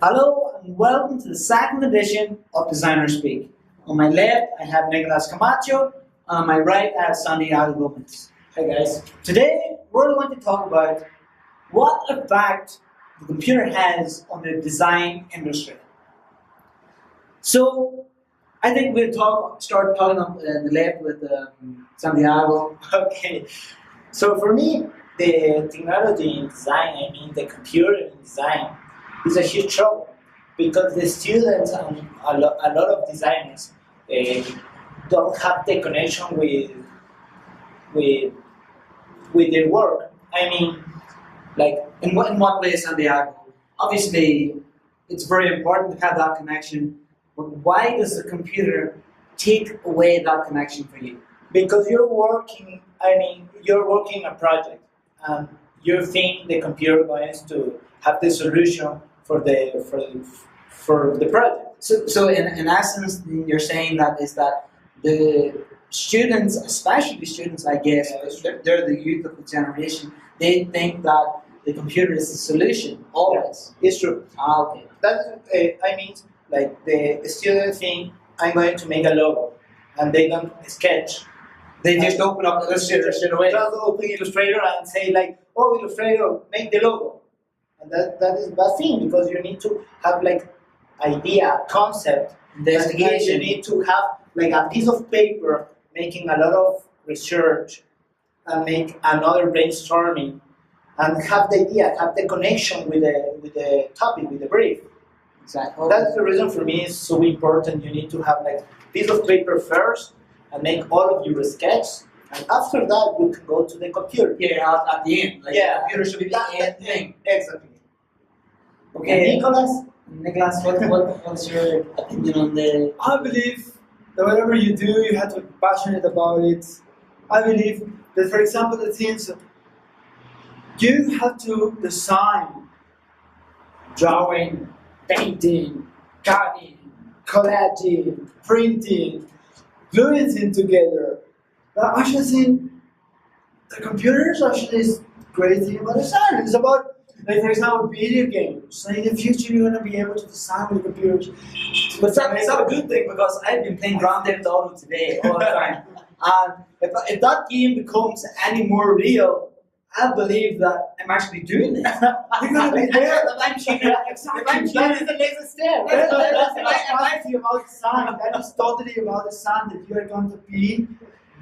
Hello and welcome to the second edition of Designer Speak. On my left, I have Nicolas Camacho, and on my right, I have Santiago Gómez. Hi guys. Today, we're going to talk about what effect the computer has on the design industry. So, I think start talking on the left with Santiago. Okay, so for me, the technology in design, the computer in design, is a huge trouble because the students and a lot of designers uh, don't have the connection with with their work. Like In what way, Santiago? Obviously, it's very important to have that connection, but why does the computer take away that connection for you? because you're working a project, and you think the computer going to have the solution for the project. So in essence, you're saying that is that the students, especially students, I guess, because they're the youth of the generation, they think that the computer is the solution always. It's true. Okay. Like the student think I'm going to make a logo, and they don't sketch. They just open up Illustrator straight away. Just open Illustrator and say like, "Oh, Illustrator, make the logo," and that is a bad thing because you need to have like idea, concept, Investigation. and you need to have like a piece of paper, making a lot of research, and make another brainstorming, and have the idea, have the connection with the topic, with the brief. Exactly. That's the reason for me it's so important. You need to have like piece of paper first and make all of your sketch, and after that you can go to the computer. Yeah, at the end. Like Yeah. the computer should be the end thing. Exactly. Okay. Nicholas? Nicholas, what's your opinion on the? I believe that whatever you do, you have to be passionate about it. I believe that, for example, the things you have to design, drawing, painting, cutting, collaging, printing, gluing things together. But I actually think the computers actually is great thing about design. It's about, like, for example, video games. So in the future, you're gonna be able to design with computers. But it's not a good thing because I've been playing Grand Theft Auto today all the time. And if that game becomes any more real, I believe that I'm actually doing it. You're gonna be there. I'm cheating. Exactly. I'm cheating. That is the next step. That's actually about design. That is totally about design. That you are going to be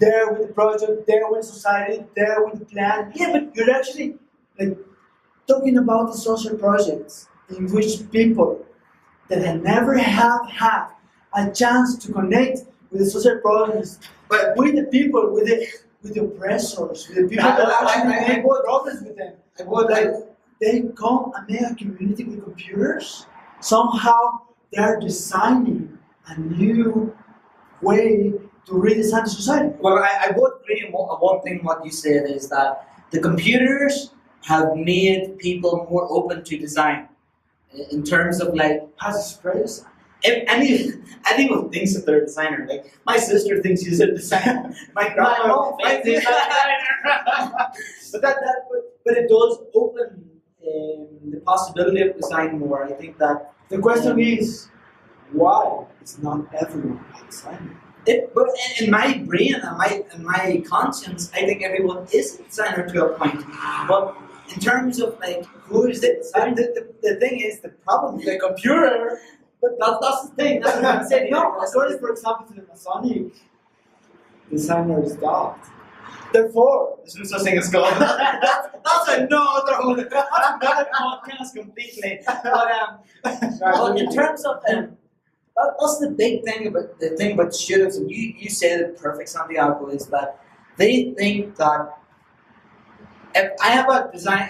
there with the project, there with society, there with the plan. Yeah, but you're actually like talking about the social projects in which people that have never have had a chance to connect with the social problems, but with the people, with the oppressors, with the people that actually make problems with them. Like, they come and make a community with computers. Somehow they are designing a new way to redesign the society. Well, I would agree on one thing what you said is that the computers have made people more open to design in terms of like Has it spread design? anyone thinks that they're a designer. Like my sister thinks she's a designer. My grandma thinks she's a designer. but it does open the possibility of design more. I think that The question is, why? It's not everyone a designer. but in my brain and my conscience, I think everyone is a designer to a point. But in terms of like who is the designer, the thing is the problem with the computer. But that's the thing. That's what I'm saying. No, according, for example, to the Masonic, designer is God. Therefore, There's no such thing as God. that's another podcast completely. But in terms of that's the big thing about students, and you said it perfect, Santiago, is that they think that if I have to design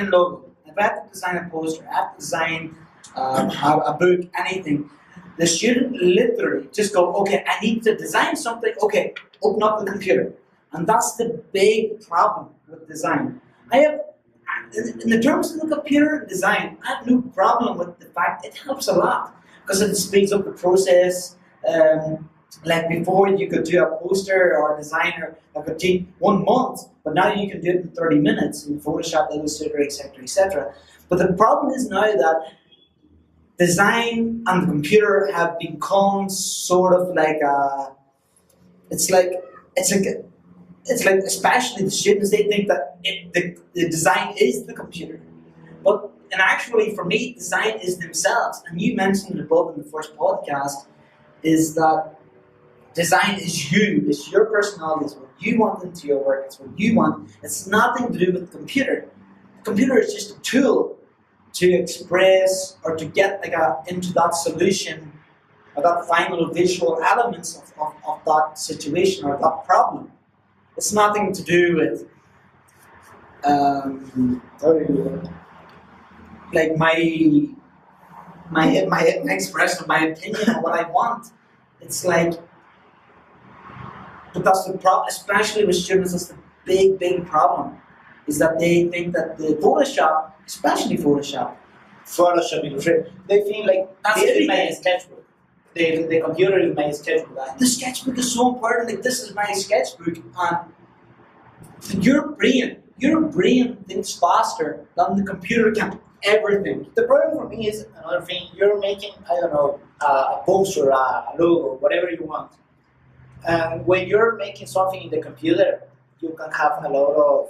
a logo, if I have to design a poster, I have to design a book, anything. The student literally just go, okay, I need to design something. Okay, open up the computer, and that's the big problem with design. I have, in the terms of the computer design, I have no problem with the fact it helps a lot because it speeds up the process. Like before, you could do a poster or a designer that could take 1 month, but now you can do it in 30 minutes in Photoshop, Illustrator, etc., etc. But the problem is now that design and the computer have become sort of like it's like especially the students, they think that the design is the computer, but and actually for me design is themselves. And you mentioned above in the first podcast is that design is you, it's your personality, it's what you want into your work, it's what you want. It's nothing to do with the computer. The computer is just a tool to express or to get into that solution or that final visual elements of that situation or that problem. It's nothing to do with like my expression of my opinion or what I want. It's like, but that's the problem, especially with students. That's the big problem, is that they think that the Photoshop, especially Photoshop, they feel like that's this is everything. my sketchbook. The computer is my sketchbook. The sketchbook is so important. Like, this is my sketchbook, and your brain thinks faster than the computer can ever think. The problem for me is another thing. You're making, I don't know, a poster, a logo, whatever you want. And when you're making something in the computer, you can have a lot of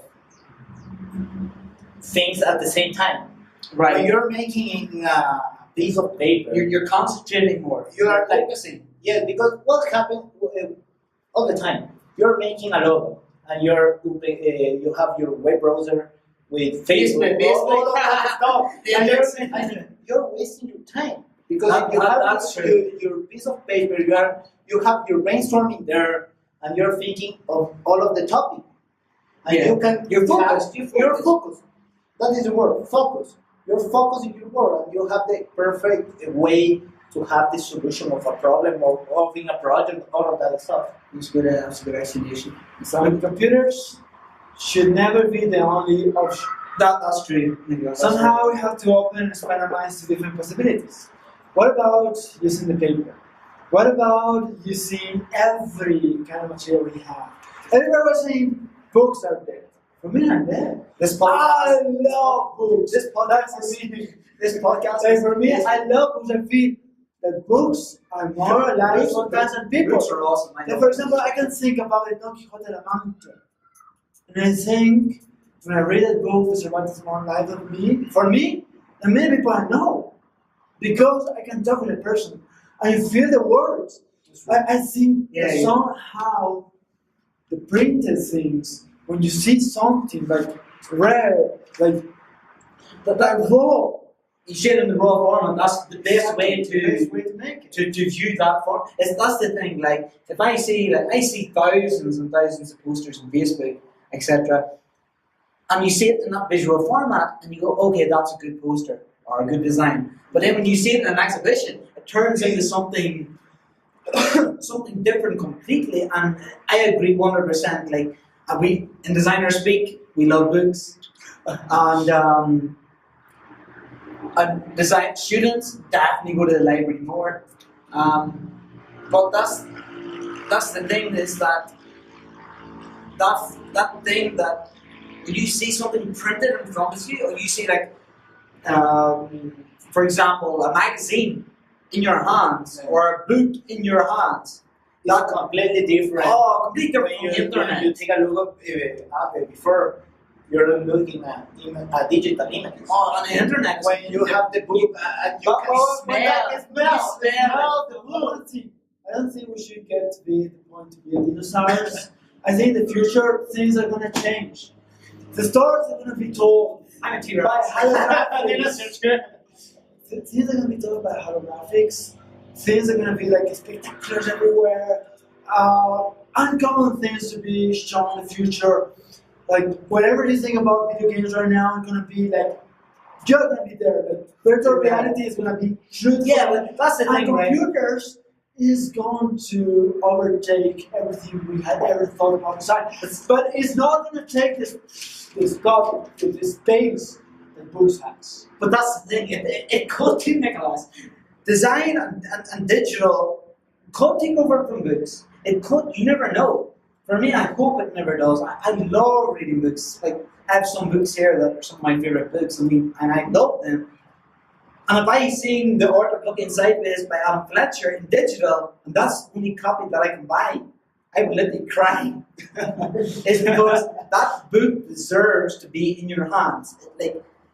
things at the same time. Right. When you're making a piece of paper, You're concentrating more. You are like- focusing. yeah, because what happens all the time? You're making a logo, and you have your web browser with Facebook, all of that stuff. Yeah, And that's- you're wasting your time because That's true. your piece of paper. You have your brainstorming there, and you're thinking of all of the topic, and Yeah. you can You're focused. You're focused. That is the word. Focus. You're focused in your work, and you have the perfect way to have the solution of a problem or of in a project, all of that stuff. That's a good explanation. But computers should never be the only option. That's true. Somehow we have to open and expand our minds to different possibilities. What about using the paper? What about using every kind of material we have? Everybody was saying books are dead. For me, they're dead. This I podcast. love books. This podcast That's is- for me. This podcast. So for me, I love books. I feel that books are more alive sometimes than people. Books are awesome. I Like, know. for example, I can think about the Don Quixote de la Mancha. And I think when I read that book, the Cervantes more life of me, for me, and many people I know, because I can talk with a person, I feel the words. I think Yeah, that yeah. somehow the printed things, when you see something like rare, like that raw, You share in the raw form, and that's the best way the best to way to make it. to view that form. That's the thing. Like, if I see thousands and thousands of posters on Facebook, etc., and you see it in that visual format, and you go, okay, that's a good poster or a good design. But then when you see it in an exhibition, it turns into something something different completely. And I agree 100%. Like, we in designer speak, we love books, and design students definitely go to the library more. But that's the thing, is that thing that when you see something printed in front of you, or you see for example, a magazine in your hands or a book in your hands, That's completely different. completely different When from the internet. you take a look before you're looking at digital images. On the internet, When you have the book, you can smell the book. I don't think we should get to be the point to be dinosaurs. I think in the future things are gonna change. The stories are gonna be told I'm a by T-Rex. holographics. Things are gonna be told by holographics. Things are gonna be like spectaculars everywhere. Uncommon things to be shown in the future. Like whatever you think about video games right now, it's gonna be like you're gonna be there. Like virtual reality is gonna be truthful. Yeah, but that's the And thing, right? computers is going to overtake everything we had ever thought about design. But it's not going to take this topic to this space that books has. But that's the thing, it could take, Nicolas. Design and digital could take over from books. It could, you never know. For me, I hope it never does. I love reading books. Like, I have some books here that are some of my favorite books, and I love them. And if I seen the Order Looking Sideways by Adam Fletcher in digital, and that's the only copy that I can buy, I would literally cry. It's because that book deserves to be in your hands.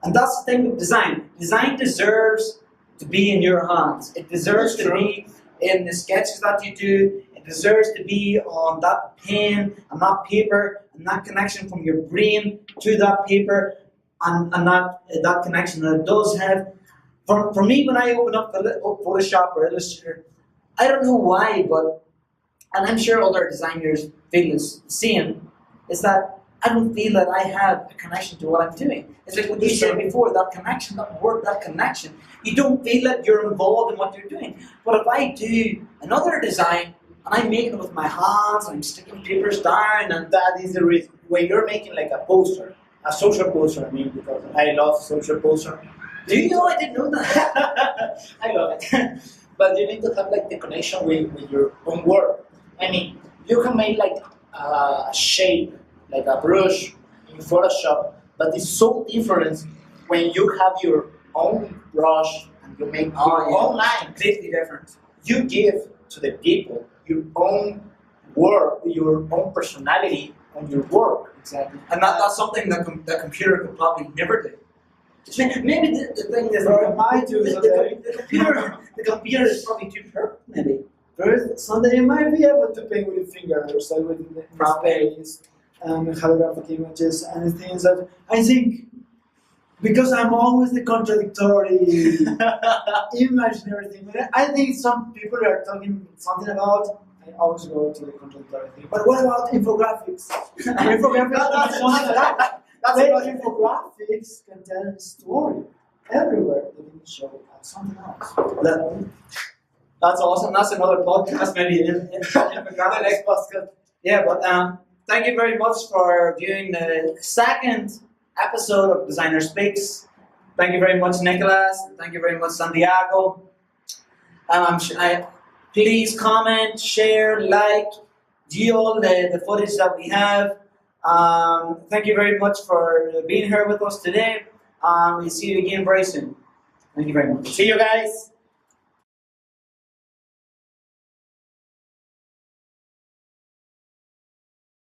And that's the thing with design. Design deserves to be in your hands. It deserves to be in the sketches that you do. It deserves to be on that pen and that paper and that connection from your brain to that paper and that connection that it does have. For me, when I open up Photoshop or Illustrator, I don't know why, but, and I'm sure other designers feel the same, is that I don't feel that I have a connection to what I'm doing. It's like what you said before, that connection, that word, that connection. You don't feel that you're involved in what you're doing. But if I do another design, and I'm making it with my hands, and I'm sticking papers down, and that is the reason. When you're making like a poster, a social poster, I mean, because I love social poster. Do you know? I didn't know that. I love it. But you need to have like the connection with your own work. I mean, you can make like a shape, like a brush in Photoshop, but it's so different when you have your own brush and you make your own line. Completely different. You give to the people your own work, your own personality on your work. Exactly. And that's something that the computer could probably never do. Maybe the thing is, the computer is probably too perfect, maybe. Someday you might be able to paint with your fingers, like with the space, holographic images, and the things that I think, because I'm always the contradictory image and everything, but I think some people are talking something about, I always go to the contradictory thing, but what about infographics? Infographics can tell a story everywhere. They can show something else. That's awesome. That's another podcast, maybe in the next podcast. Yeah, but thank you very much for viewing the second episode of Designer Speaks. Thank you very much, Nicolas. Thank you very much, Santiago. Please comment, share, like, view all the footage that we have. Thank you very much for being here with us today. We'll see you again very soon. Thank you very much. See you guys.